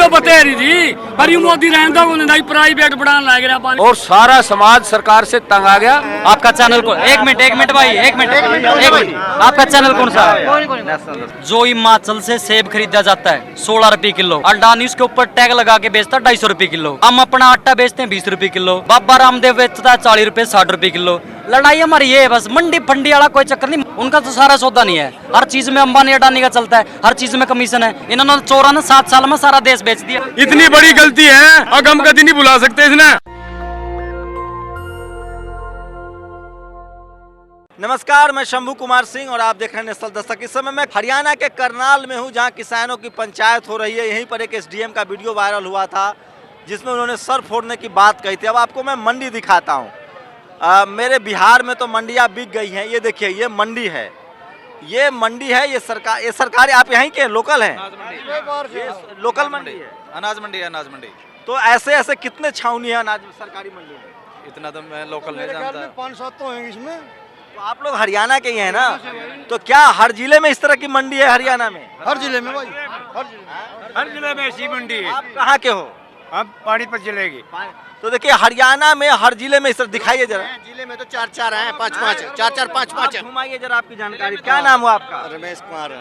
बतेरी थी पर यू मोदी रहता नहीं प्राइवेट बढ़ाने लग गया पानी और सारा समाज सरकार से तंग आ गया। आपका चैनल कौन? एक मिनट भाई, एक मिनट। आपका चैनल कौन सा है? जो हिमाचल से सेब खरीदा जाता है 16 रुपए किलो, अडानी उसके ऊपर टैग लगा के बेचता है 250 रुपए किलो। हम अपना आटा बेचते हैं 20 रुपए किलो। बाबा रामदेव बेचता है 40 रुपए 60 रुपए किलो। लड़ाई हमारी ये है बस, मंडी फंडी वाला कोई चक्कर नहीं। उनका तो सारा सौदा नहीं है, हर चीज में अंबानी अडानी का चलता है, हर चीज में कमीशन है। इन्होंने 7 साल में सारा देश बेच दिया। इतनी बड़ी गलती है और हम कभी नहीं भुला सकते इसने। नमस्कार, मैं शंभू कुमार सिंह और आप देख रहे हैं नेशनल दस्तक। इस समय मैं हरियाणा के करनाल में हूं, जहां किसानों की पंचायत हो रही है। यहीं पर एक एसडीएम का वीडियो वायरल हुआ था जिसमें उन्होंने सर फोड़ने की बात कही थी। अब आपको मैं मंडी दिखाता हूं। मेरे बिहार में तो मंडियां बिक गई हैं। ये देखिए, ये मंडी है, ये मंडी है, ये सरकार आप यहीं के लोकल हैं? लोकल मंडी है, अनाज मंडी है, अनाज मंडी। तो ऐसे कितने छावनी है अनाज सरकारी मंडी में? इतना तो मैं लोकल नहीं जानता। 5-7 तो हैं इसमें। तो आप लोग हरियाणा के ही हैं ना, तो क्या हर जिले में इस तरह की मंडी है हरियाणा में? हर जिले में भाई, हर जिले में ऐसी मंडी है। आप कहाँ के हो? हम पानीपत जिले की। तो देखिए, हरियाणा में हर जिले में इस तरह दिखाइए जरा। जिले में तो 4-4 हैं, 5-5, 4-4, 5-5 आप घुमाइए जरा आपकी जानकारी। क्या नाम हुआ आपका? रमेश कुमार।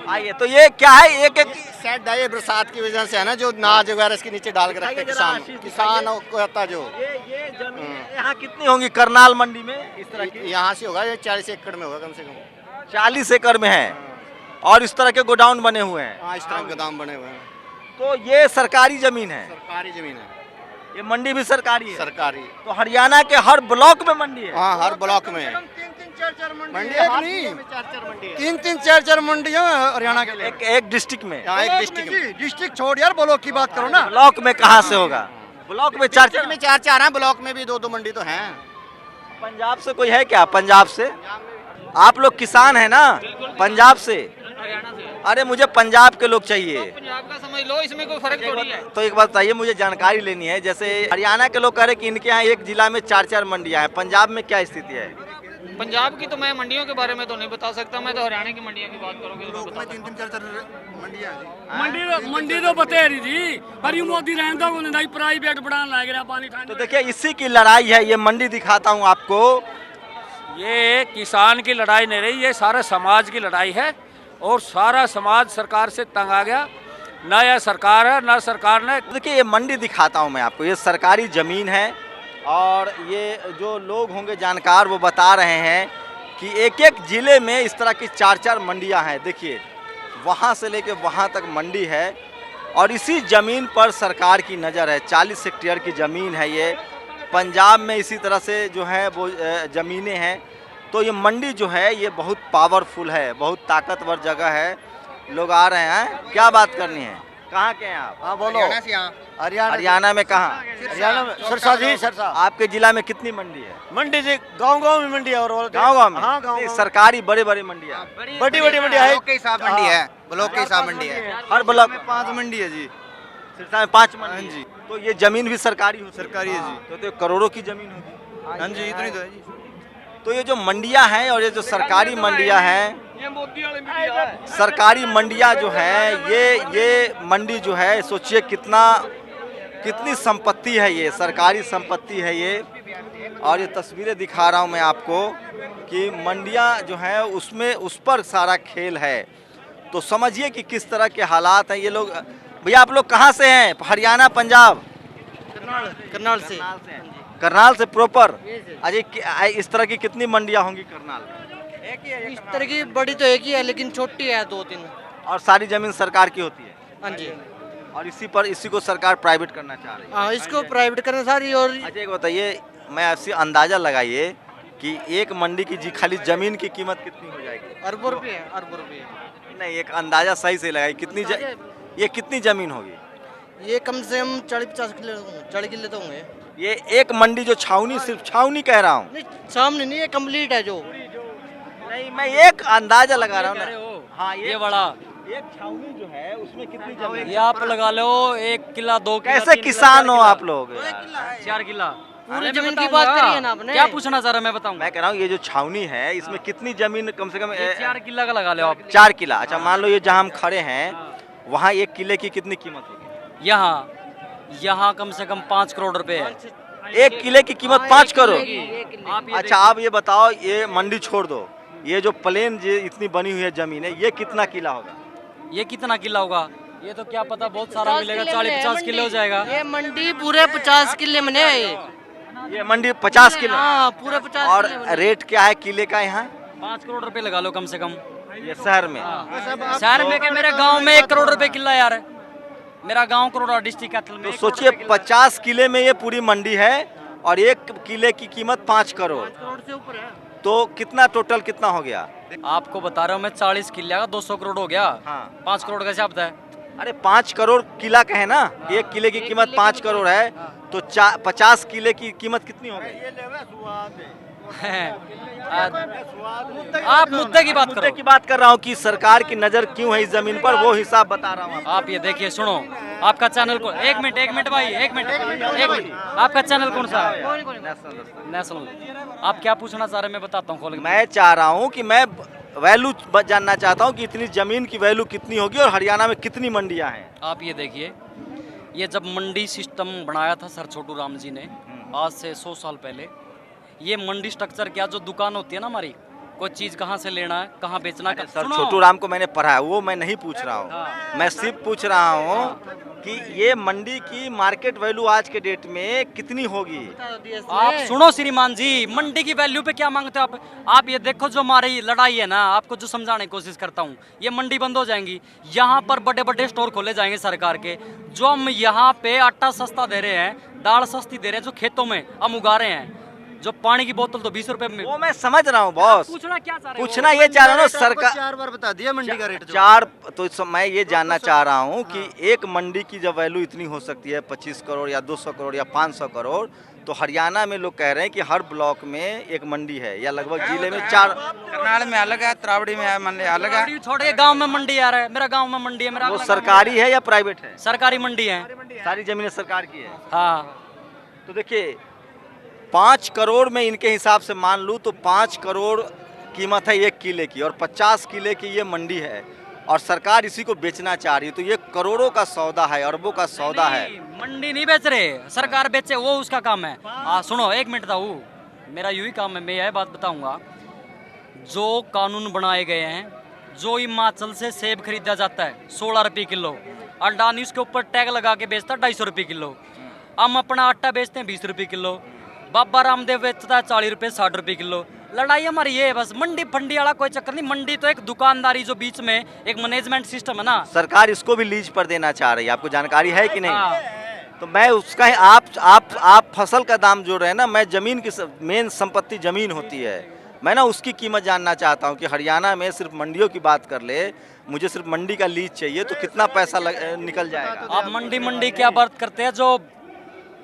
आइए, तो ये क्या है? एक सेट है, ये बरसात की वजह से है ना, जो नाज वगैरह इसके नीचे डाल के रखते हैं किसान को आता जो। ये जमीन यहाँ कितनी होंगी करनाल मंडी में इस तरह की? यहाँ से होगा ये 40 एकड़ में होगा कम से कम। 40 एकड़ में है और इस तरह के गोडाउन बने हुए हैं। हाँ, इस तरह के गोदाम बने हुए हैं। तो ये सरकारी जमीन है? सरकारी जमीन है। ये मंडी भी सरकारी है? सरकारी। तो हरियाणा के हर ब्लॉक में मंडी है? हाँ, हर ब्लॉक में 3-3-4-4 मंडी है। 3-3-4-4 मंडियाँ हरियाणा के लिए। एक डिस्ट्रिक्ट में? हाँ, एक डिस्ट्रिक्ट में। डिस्ट्रिक्ट छोड़ यार, ब्लॉक की बात करो ना। ब्लॉक में कहाँ से होगा? ब्लॉक में 4-4 में 4-4 हैं, ब्लॉक में भी 2-2 मंडी तो हैं। पंजाब से कोई है क्या? पंजाब से आप लोग किसान है ना? पंजाब से? अरे मुझे पंजाब के लोग चाहिए। पंजाब का समझ लो, इसमें कोई फर्क थोड़ी है। तो एक बात बताइए, मुझे जानकारी लेनी है। जैसे हरियाणा के लोग कह रहे कि इनके यहाँ एक जिला में 4-4 मंडियाँ हैं, पंजाब में क्या स्थिति है? पंजाब की तो मैं मंडियों के बारे में तो नहीं बता सकता, मैं तो हरियाणा की मंडियों की बात करूँगी तो मैं बता सकता हूँ। 3-3-4-4 मंडियाँ हैं। मंडी तो बतेरी थी पर यू मोदी रहता नहीं प्राइवेट बढ़ाने लग गया पानी। तो देखिए, इसी की लड़ाई है। ये मंडी दिखाता हूँ आपको। ये किसान की लड़ाई नहीं रही, ये सारे समाज की लड़ाई है और सारा समाज सरकार से तंग आ गया। ना यह सरकार है ना सरकार ने। देखिए, ये मंडी दिखाता हूँ मैं आपको। ये सरकारी ज़मीन है और ये जो लोग होंगे जानकार वो बता रहे हैं कि एक एक ज़िले में इस तरह की 4-4 मंडियाँ हैं। देखिए, वहाँ से लेके वहाँ तक मंडी है और इसी ज़मीन पर सरकार की नज़र है। 40 हेक्टेयर की ज़मीन है ये। पंजाब में इसी तरह से जो है वो ज़मीनें हैं। तो ये मंडी जो है ये बहुत पावरफुल है, बहुत ताकतवर जगह है। लोग आ रहे हैं। क्या बात करनी है? कहाँ के हैं आप? हाँ, बोलो। हरियाणा में कहाँ? हरियाणा में सिरसा जी, सिरसा। आपके जिला में कितनी मंडी है? मंडी जी, गांव-गांव में मंडी है। और गाँव में? हाँ, गाँव। सरकारी बड़ी मंडियाँ? बड़ी मंडी है। ब्लॉक के हिसाब मंडी है, ब्लॉक के हिसाब मंडी है। हर ब्लॉक में 5 मंडी है जी। सिरसा में 5 मंडी? जी। तो ये जमीन भी सरकारी होती है? सरकारी है जी। तो करोड़ों की जमीन होगी। हाँ जी, इतनी तो है जी। तो ये जो मंडियाँ हैं और ये जो सरकारी मंडियाँ हैं, सरकारी मंडियाँ जो हैं, ये मंडी जो है, सोचिए कितनी संपत्ति है। ये सरकारी संपत्ति है ये। और ये तस्वीरें दिखा रहा हूँ मैं आपको कि मंडियाँ जो हैं उसमें उस पर सारा खेल है। तो समझिए कि किस तरह के हालात हैं। ये लोग, भैया आप लोग कहाँ से हैं? हरियाणा, पंजाब? करनाल से। करनाल से प्रॉपर? अजय, इस तरह की कितनी मंडियाँ होंगी करनाल में? एक ही है। इस तरह की बड़ी तो एक ही है, लेकिन छोटी है 2-3। और सारी जमीन सरकार की होती है? हाँ जी। और इसी को सरकार प्राइवेट करना चाह रही है? हाँ, इसको प्राइवेट करना सारी। और अच्छा, एक बताइए, मैं आपसे अंदाजा लगाइए कि एक मंडी की खाली जमीन की कीमत कितनी हो जाएगी? अरबों रुपये है, अरबों रुपये। नहीं, एक अंदाजा सही से लगाइए। ये कितनी जमीन होगी? ये कम से कम 40-50 किलो, 40 किलो तो होंगे। ये एक मंडी जो छावनी, सिर्फ छावनी कह रहा हूँ। नहीं, सामने नहीं, ये कंप्लीट है जो। नहीं, मैं एक अंदाजा लगा रहा हूँ। हाँ, ये बड़ा एक छावनी जो है उसमें कितनी जमीन? ये आप लगा लो 1 किला 2 किला। कैसे किसान हो आप लोग? 4 किला पूरी जमीन की बात करी है ना आपने। क्या पूछना चाह रहा मैं बताऊँ? मैं कह रहा हूँ ये जो छावनी है इसमें कितनी जमीन कम से कम? 4 किला का लगा लो आप। 4 किला। अच्छा, मान लो ये जहाँ हम खड़े हैं वहाँ 1 किले की कितनी कीमत होगी? यहाँ कम से कम 5 करोड़ रुपए है। 1 किले की कीमत 5 करोड़। आप ये अच्छा आप ये बताओ, ये मंडी छोड़ दो, ये जो प्लेन जो इतनी बनी हुई है जमीन है, ये कितना किला होगा? ये कितना किला होगा ये तो क्या पता, बहुत सारा मिलेगा, 40-50 किलो हो जाएगा। ये मंडी पूरे 50 किले में है ये। ये मंडी 50 किलो। हाँ पूरे 50 और किले में। रेट क्या है किले का यहाँ? 5 करोड़ रुपए लगा लो कम से कम। ये शहर में? शहर में क्या, मेरे गांव में 1 करोड़ रुपए किला यार, मेरा गांव करोड़ा डिस्ट्रिक्ट कैथल में। तो सोचिए 50 किले में ये पूरी मंडी है और 1 किले की कीमत 5 करोड़, से ऊपर है। तो कितना टोटल कितना हो गया? आपको बता रहा हूँ मैं, 40 किले का 200 करोड़ हो गया। हाँ। 5 करोड़ का हिसाब है। अरे 5 करोड़ किला का है ना, 1 किले की कीमत 5 करोड़ है, तो 50 किले की कीमत कितनी हो गई? आप मुद्दे की बात मुद्दे करो। की बात कर रहा हूँ कि सरकार की नजर क्यों है इस जमीन पर, वो हिसाब बता रहा हूँ। आप ये देखिए, सुनो, आपका चैनल को 1 मिनट भाई, 1 मिनट, आपका चैनल कौन सा है? नेशनल। आप क्या पूछना चाह रहे हैं मैं बताता हूँ खोल के। मैं चाह रहा हूँ कि मैं वैल्यू जानना चाहता हूँ कि इतनी जमीन की वैल्यू कितनी होगी और हरियाणा में कितनी मंडियाँ हैं। आप ये देखिए, ये जब मंडी सिस्टम बनाया था सर छोटू राम जी ने आज से 100 साल पहले, ये मंडी स्ट्रक्चर क्या, जो दुकान होती है ना हमारी, कोई चीज कहाँ से लेना है, कहाँ बेचना है। सर छोटू राम को मैंने पढ़ा है, वो मैं नहीं पूछ रहा हूँ, मैं सिर्फ पूछ रहा हूँ कि ये मंडी की मार्केट वैल्यू आज के डेट में कितनी होगी? आप सुनो श्रीमान जी, मंडी की वैल्यू पे क्या मांगते हो आप? आप ये देखो, जो हमारी लड़ाई है ना, आपको जो समझाने की कोशिश करता हूँ, ये मंडी बंद हो जाएंगी, यहाँ पर बड़े बड़े स्टोर खोले जाएंगे सरकार के। जो हम यहाँ पे आटा सस्ता दे रहे हैं, दाल सस्ती दे रहे हैं, जो खेतों में हम उगा रहे हैं, जो पानी की बोतल तो 20 रुपए में। वो मैं समझ रहा हूँ बॉस, पूछना क्या चाह रहे हो? पूछना ये चाह रहा हूँ सरकार 4 बार बता दिया मंडी का रेट। 4 तो मैं ये जानना चाह रहा हूँ कि एक मंडी की जब वैल्यू इतनी हो सकती है 25 करोड़ या 200 करोड़ या 500 करोड़, तो हरियाणा में लोग कह रहे हैं कि हर ब्लॉक में एक मंडी है या लगभग जिले में 4। करनाल में अलग है, त्रावड़ी में मंडी अलग है। छोड़ के गांव में मंडी आ रहा है, मेरा गांव में मंडी है, मेरा वो अगला गाँव सरकारी है या प्राइवेट है? सरकारी मंडी है। सारी जमीनें सरकार की है। हाँ, तो देखिए 5 करोड़ में इनके हिसाब से मान लूँ तो 5 करोड़ कीमत है 1 किले की, और 50 किले की ये मंडी है और सरकार इसी को बेचना चाह रही है, तो ये करोड़ों का सौदा है, अरबों का सौदा है। मंडी नहीं बेच रहे, सरकार बेचे, वो उसका काम है। सुनो 1 मिनट था, वो मेरा यूं ही काम है, मैं यह बात बताऊंगा। जो कानून बनाए गए हैं, जो हिमाचल से सेब खरीदा जाता है 16 रुपये किलो, अडानी उसके ऊपर टैग लगा के बेचता है 250 रुपये किलो। हम अपना आटा बेचते हैं 20 रुपये किलो, बाबा रामदेव बेचता है 40 रुपये 60 रुपये किलो। लड़ाई हमारी ये है बस, मंडी फंडी वाला कोई चक्कर नहीं। मंडी तो एक दुकानदारी, जो बीच में एक मैनेजमेंट सिस्टम है ना, सरकार इसको भी लीज पर देना चाह रही है, आपको जानकारी है कि नहीं? हाँ। तो मैं उसका ही आप फसल का दाम जोड़ रहे हैं ना, मैं जमीन की मेन संपत्ति जमीन होती है, मैं ना उसकी कीमत जानना चाहता हूँ कि हरियाणा में सिर्फ मंडियों की बात कर ले, मुझे सिर्फ मंडी का लीज चाहिए तो कितना पैसा निकल जाएगा? आप मंडी क्या बात करते हैं, जो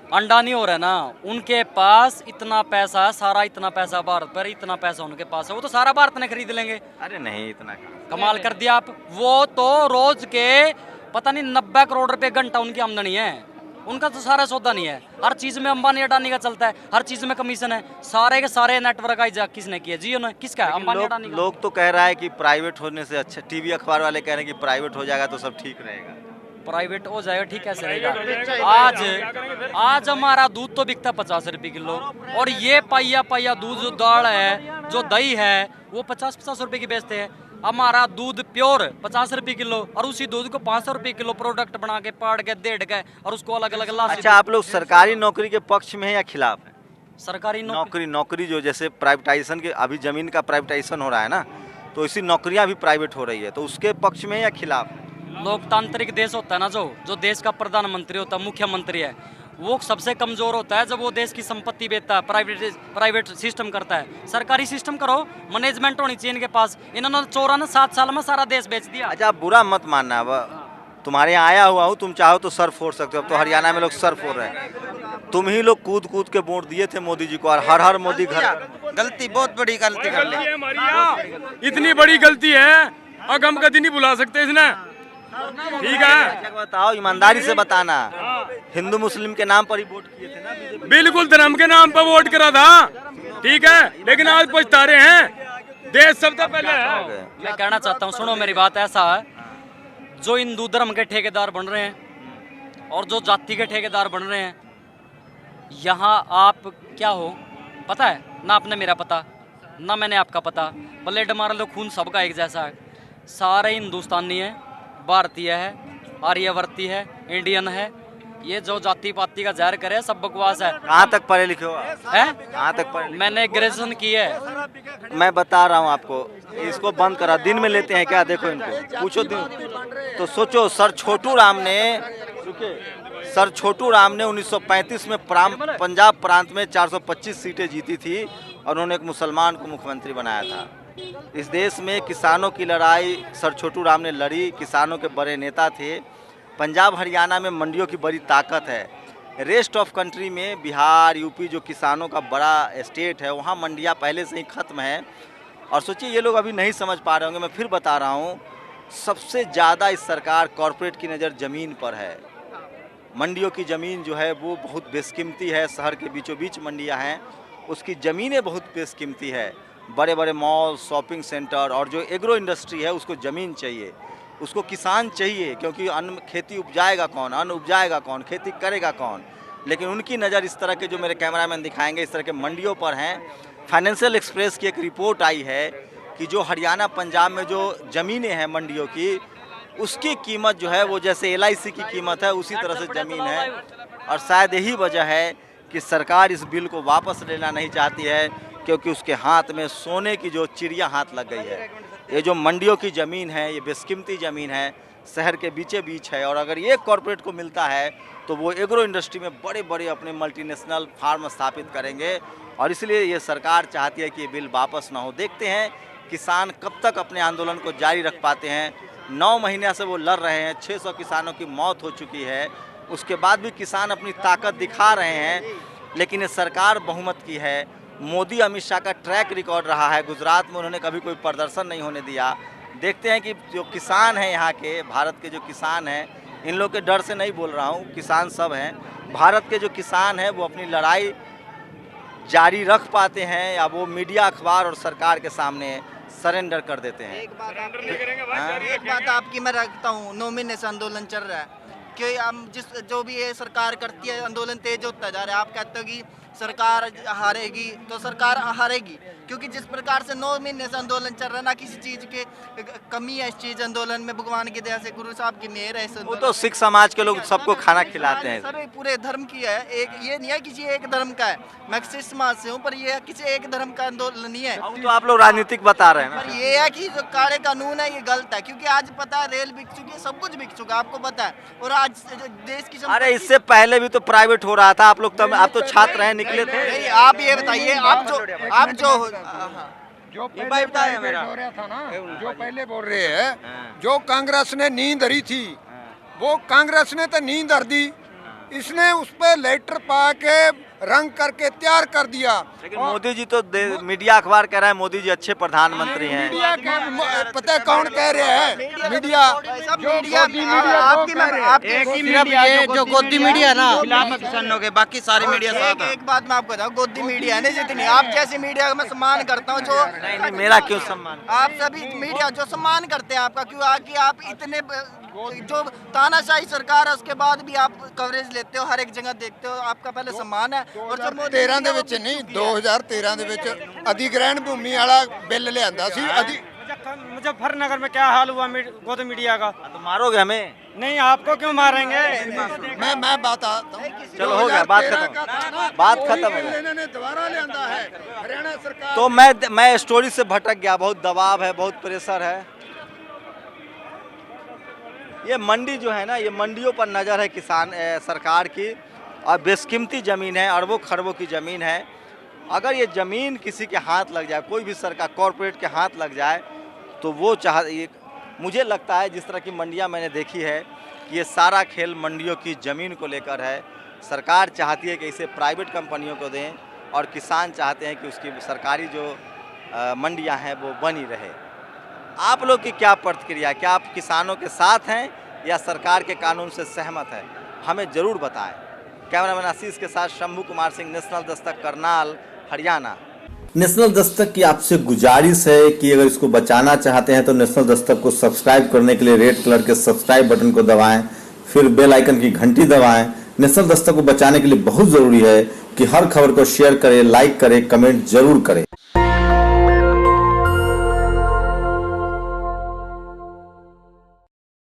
अंडानी हो रहा है ना, उनके पास इतना पैसा है, सारा इतना पैसा भारत पर, इतना पैसा उनके पास है, वो तो सारा भारत ने खरीद लेंगे। अरे नहीं, इतना कमाल कर दिया आप। वो तो रोज के पता नहीं 90 करोड़ रुपए घंटा उनकी आमदनी है, उनका तो सारा सौदा नहीं है। हर चीज में अंबानी अडानी का चलता है, हर चीज में कमीशन है, सारे के सारे नेटवर्क का किसने किया? जियो ने। किसका है? अंबानी अडानी का। लोग तो कह रहा है कि प्राइवेट होने से अच्छा, टीवी अखबार वाले कह रहे हैं कि प्राइवेट हो जाएगा तो सब ठीक रहेगा। प्राइवेट हो जाएगा ठीक कैसे रहेगा? आज हमारा दूध तो बिकता 50 रुपये किलो, और ये पाइया दूध, जो दाल है, जो दही है, वो 50 रुपए की बेचते हैं। हमारा दूध प्योर 50 रुपये किलो, और उसी दूध को 500 रुपये किलो प्रोडक्ट बना के पाड़ के देड़ के, और उसको अलग अलग ला। अच्छा, आप लोग सरकारी नौकरी के पक्ष में है या खिलाफ है? सरकारी नौकरी जो जैसे प्राइवेटाइजेशन के, अभी जमीन का प्राइवेटाइजेशन हो रहा है ना, तो इसी नौकरियां भी प्राइवेट हो रही है, तो उसके पक्ष में या खिलाफ? लोकतांत्रिक देश होता है ना, जो देश का प्रधानमंत्री होता है, मुख्यमंत्री है, वो सबसे कमजोर होता है जब वो देश की संपत्ति बेचता है, प्राइवेट सिस्टम करता है। सरकारी सिस्टम करो, मैनेजमेंट होनी चाहिए इनके पास। इन्होंने 7 साल में सारा देश बेच दिया। अच्छा, आप बुरा मत मानना, तुम्हारे यहाँ आया हुआ हूँ, तुम चाहो तो सर फोड़ सकते हो। अब तो हरियाणा में लोग सर फोड़ रहे हैं, तुम ही लोग कूद के वोट दिए थे मोदी जी को, और हर मोदी घर गलती, बहुत बड़ी गलती कर ली। इतनी बड़ी गलती है, और हम कभी नहीं भुला सकते इसने। ठीक है, बताओ, ईमानदारी से बताना, हिंदू मुस्लिम के नाम पर ही वोट किए थे ना बीजेपी? बिल्कुल धर्म के नाम पर वोट करा था, ठीक है, लेकिन आज पछता रहे हैं। देश सबसे पहले है। मैं कहना चाहता हूँ, सुनो मेरी बात, ऐसा है, जो हिंदू धर्म के ठेकेदार बन रहे हैं, और जो जाति के ठेकेदार बन रहे हैं, यहाँ आप क्या हो पता है ना, आपने मेरा पता ना मैंने आपका पता, ब्लड मार लो खून सबका एक जैसा है, सारे हिंदुस्तानी है, भारतीय है, आर्यवर्ती है, इंडियन है। ये जो जाति पाति का जहर करे सब बकवास है। कहाँ तक पढ़े लिखे हो आप? हैं? कहाँ तक पढ़े लिखे? मैंने ग्रेजुएशन की है। मैं बता रहा हूँ आपको, इसको बंद करा। दिन में लेते हैं क्या? देखो इनको पूछो दिन तो सोचो। सर छोटू राम ने 1935 में पंजाब प्रांत में 425 सीटें जीती थी और उन्होंने एक मुसलमान को मुख्यमंत्री बनाया था। इस देश में किसानों की लड़ाई सर छोटू राम ने लड़ी, किसानों के बड़े नेता थे। पंजाब हरियाणा में मंडियों की बड़ी ताकत है। रेस्ट ऑफ कंट्री में बिहार यूपी जो किसानों का बड़ा स्टेट है, वहाँ मंडियाँ पहले से ही ख़त्म है। और सोचिए ये लोग अभी नहीं समझ पा रहे होंगे, मैं फिर बता रहा हूँ, सबसे ज़्यादा इस सरकार कॉरपोरेट की नज़र ज़मीन पर है। मंडियों की ज़मीन जो है वो बहुत बेशकीमती है। शहर के बीचों बीच मंडियाँ हैं, उसकी ज़मीनें बहुत बेशकीमती है। बड़े बड़े मॉल, शॉपिंग सेंटर और जो एग्रो इंडस्ट्री है उसको ज़मीन चाहिए, उसको किसान चाहिए, क्योंकि अन्न खेती उपजाएगा कौन, अन्न उपजाएगा कौन, खेती करेगा कौन। लेकिन उनकी नज़र इस तरह के जो मेरे कैमरामैन दिखाएंगे इस तरह के मंडियों पर हैं। फाइनेंशियल एक्सप्रेस की एक रिपोर्ट आई है कि जो हरियाणा पंजाब में जो ज़मीनें हैं मंडियों की, उसकी कीमत जो है वो जैसे LIC की कीमत है उसी तरह से ज़मीन है। और शायद यही वजह है कि सरकार इस बिल को वापस लेना नहीं चाहती है, क्योंकि उसके हाथ में सोने की जो चिड़िया हाथ लग गई है। ये जो मंडियों की ज़मीन है ये बेशकीमती ज़मीन है, शहर के बीचे बीच है। और अगर ये कॉरपोरेट को मिलता है तो वो एग्रो इंडस्ट्री में बड़े बड़े अपने मल्टीनेशनल फार्म स्थापित करेंगे। और इसलिए ये सरकार चाहती है कि ये बिल वापस ना हो। देखते हैं किसान कब तक अपने आंदोलन को जारी रख पाते हैं। 9 महीने से वो लड़ रहे हैं, 600 किसानों की मौत हो चुकी है, उसके बाद भी किसान अपनी ताकत दिखा रहे हैं। लेकिन ये सरकार बहुमत की है। मोदी अमित शाह का ट्रैक रिकॉर्ड रहा है, गुजरात में उन्होंने कभी कोई प्रदर्शन नहीं होने दिया। देखते हैं कि जो किसान हैं यहाँ के, भारत के जो किसान हैं, इन लोग के डर से नहीं बोल रहा हूँ, किसान सब हैं, भारत के जो किसान हैं वो अपनी लड़ाई जारी रख पाते हैं या वो मीडिया, अखबार और सरकार के सामने सरेंडर कर देते हैं। एक बात आपकी मैं रखता हूँ, 9 महीने से आंदोलन चल रहा है कि हम जो भी ये सरकार करती है आंदोलन तेज होता जा रहा है। आप कहते हो कि सरकार हारेगी, तो सरकार हारेगी क्योंकि जिस प्रकार से 9 महीने से आंदोलन चल रहा है, ना किसी चीज़ की कमी है इस चीज़ आंदोलन में। भगवान की दया से, गुरु साहब की मेहर है। वो तो सिख समाज के लोग सबको खाना खिलाते हैं। सर पूरे धर्म की है, एक ये नहीं है किसी एक धर्म का है। मैं सिख समाज से हूँ, पर ये किसी एक धर्म का आंदोलन नहीं है। तो आप लोग राजनीतिक बता रहे हैं ना। पर ये है कि जो काले कानून है ये गलत है, क्योंकि आज पता है रेल बिक चुकी है, सब कुछ बिक चुका है, आपको पता है। और आज देश की अरे इससे पहले भी तो प्राइवेट हो रहा था। आप लोग तो, आप तो छात्र हैं, निकले थे। नहीं, आप ये बताइए, आप जो पहले बोल रहा था ना, जो पहले बोल रहे हैं, जो कांग्रेस ने नींद हरी थी वो कांग्रेस ने तो नींद हर दी, इसने उस पर लेटर पा के रंग करके तैयार कर दिया। लेकिन मोदी जी तो मीडिया अखबार कह रहा है मोदी जी अच्छे प्रधानमंत्री हैं। मीडिया के पता है कौन कह रहे हैं? मीडिया जो गोदी मीडिया ना किसानों के, बाकी सारे मीडिया साथ है। एक बात मैं आपको बताऊं, गोदी मीडिया नहीं जितनी आप जैसी मीडिया का मैं सम्मान करता हूं। जो नहीं, मेरा क्यों सम्मान? आप सभी मीडिया जो सम्मान करते हैं आपका, क्यों आके आप इतने जो तानाशाही सरकार है उसके बाद भी आप कवरेज लेते हो, हर एक जगह देखते हो, आपका पहले सम्मान है। और जब 2013 ਦੇ ਵਿੱਚ नहीं, 2013 ਦੇ ਵਿੱਚ अधिग्रहण भूमि वाला बिल लियांदा सी। मुजफ्फरनगर में क्या हाल हुआ गोद मीडिया का? तो मारोगे हमें? नहीं, आपको क्यों मारेंगे? मैं बताता हूँ। चलो हो गया, बात खत्म, बात खत्म हो गई। इन्होंने दोबारा लियांदा है हरियाणा सरकार। तो मैं स्टोरी से भटक गया। बहुत दबाव है, बहुत प्रेशर है। ये मंडी जो है ना, ये मंडियों पर नज़र है किसान सरकार की, और बेशकीमती ज़मीन है, अरबों खरबों की ज़मीन है। अगर ये ज़मीन किसी के हाथ लग जाए, कोई भी सरकार कॉरपोरेट के हाथ लग जाए, तो वो मुझे लगता है जिस तरह की मंडियाँ मैंने देखी है कि ये सारा खेल मंडियों की ज़मीन को लेकर है। सरकार चाहती है कि इसे प्राइवेट कंपनियों को दें और किसान चाहते हैं कि उसकी सरकारी जो मंडियाँ हैं वो बनी रहे। आप लोग की क्या प्रतिक्रिया? क्या आप किसानों के साथ हैं या सरकार के कानून से सहमत हैं? हमें ज़रूर बताएं। कैमरामैन आशीष के साथ शंभू कुमार सिंह, नेशनल दस्तक, करनाल, हरियाणा। नेशनल दस्तक की आपसे गुजारिश है कि अगर इसको बचाना चाहते हैं तो नेशनल दस्तक को सब्सक्राइब करने के लिए रेड कलर के सब्सक्राइब बटन को दबाएं, फिर बेल आइकन की घंटी दबाएं। नेशनल दस्तक को बचाने के लिए बहुत जरूरी है कि हर खबर को शेयर करें, लाइक करें, कमेंट जरूर करें।